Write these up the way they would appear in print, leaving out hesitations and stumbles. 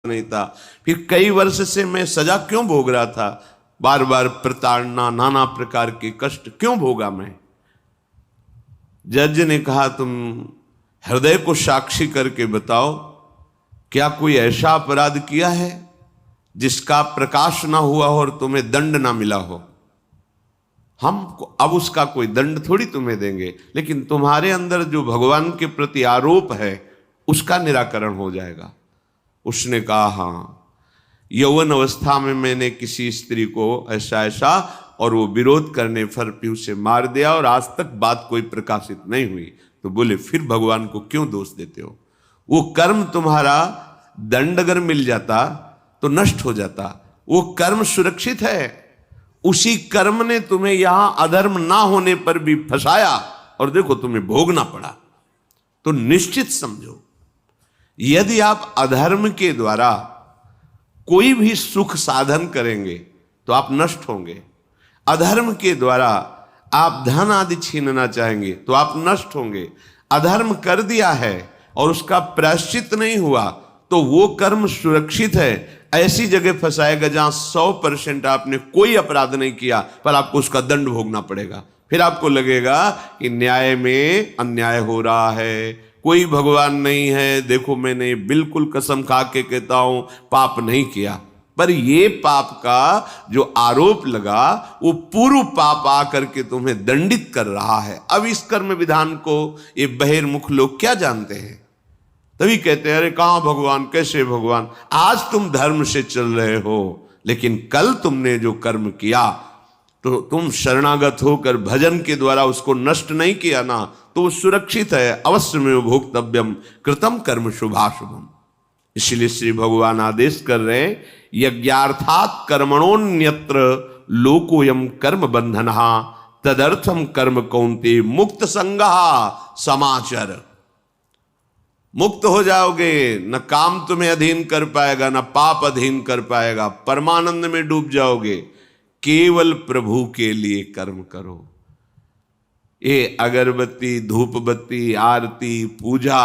नहीं था। फिर कई वर्ष से मैं सजा क्यों भोग रहा था, बार बार प्रताड़ना, नाना प्रकार के कष्ट क्यों भोगा मैं। जज ने कहा तुम हृदय को साक्षी करके बताओ, क्या कोई ऐसा अपराध किया है जिसका प्रकाश ना हुआ हो और तुम्हें दंड ना मिला हो। हम अब उसका कोई दंड थोड़ी तुम्हें देंगे, लेकिन तुम्हारे अंदर जो भगवान के प्रति आरोप है उसका निराकरण हो जाएगा। उसने कहा हाँ, यौवन अवस्था में मैंने किसी स्त्री को ऐसा ऐसा, और वो विरोध करने पर भी उसे मार दिया और आज तक बात कोई प्रकाशित नहीं हुई। तो बोले फिर भगवान को क्यों दोष देते हो। वो कर्म तुम्हारा दंड अगर मिल जाता तो नष्ट हो जाता, वो कर्म सुरक्षित है। उसी कर्म ने तुम्हें यहां अधर्म ना होने पर भी फंसाया और देखो तुम्हें भोगना पड़ा। तो निश्चित समझो, यदि आप अधर्म के द्वारा कोई भी सुख साधन करेंगे तो आप नष्ट होंगे। अधर्म के द्वारा आप धन आदि छीनना चाहेंगे तो आप नष्ट होंगे। अधर्म कर दिया है और उसका प्रायश्चित नहीं हुआ तो वो कर्म सुरक्षित है। ऐसी जगह फंसाएगा जहां 100% आपने कोई अपराध नहीं किया पर आपको उसका दंड भोगना पड़ेगा। फिर आपको लगेगा कि न्याय में अन्याय हो रहा है, कोई भगवान नहीं है। देखो मैंने बिल्कुल कसम खा के कहता हूं पाप नहीं किया, पर ये पाप का जो आरोप लगा वो पूर्व पाप आकर के तुम्हें दंडित कर रहा है। अब इस कर्म विधान को ये बहिर्मुख लोग क्या जानते हैं, तभी कहते हैं अरे कहां भगवान, कैसे भगवान। आज तुम धर्म से चल रहे हो, लेकिन कल तुमने जो कर्म किया तो तुम शरणागत होकर भजन के द्वारा उसको नष्ट नहीं किया ना, तो वो सुरक्षित है। अवश्य में भोक्तव्यम कृतम कर्म शुभाशुभम। इसलिए श्री भगवान आदेश कर रहे हैं यज्ञार्थात कर्मणोन्यत्र लोकोयम कर्म बंधनः तदर्थम कर्म कौन्ते मुक्त संगः समाचर। मुक्त हो जाओगे, न काम तुम्हें अधीन कर पाएगा, न पाप अधीन कर पाएगा, परमानंद में डूब जाओगे। केवल प्रभु के लिए कर्म करो। ये अगरबत्ती, धूप बत्ती, आरती, पूजा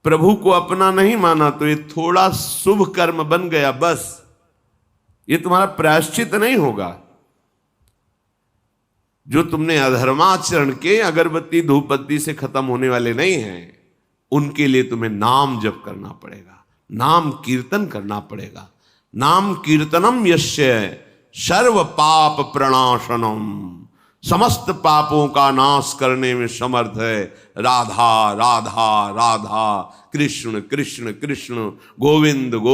प्रभु को अपना नहीं माना तो ये थोड़ा शुभ कर्म बन गया, बस ये तुम्हारा प्रायश्चित नहीं होगा। जो तुमने अधर्माचरण के अगरबत्ती धूप बत्ती से खत्म होने वाले नहीं हैं, उनके लिए तुम्हें नाम जप करना पड़ेगा, नाम कीर्तन करना पड़ेगा। नाम कीर्तनम यस्य सर्व पाप प्रणाशनम, समस्त पापों का नाश करने में समर्थ है। राधा राधा राधा, कृष्ण कृष्ण कृष्ण, गोविंद गोविंद।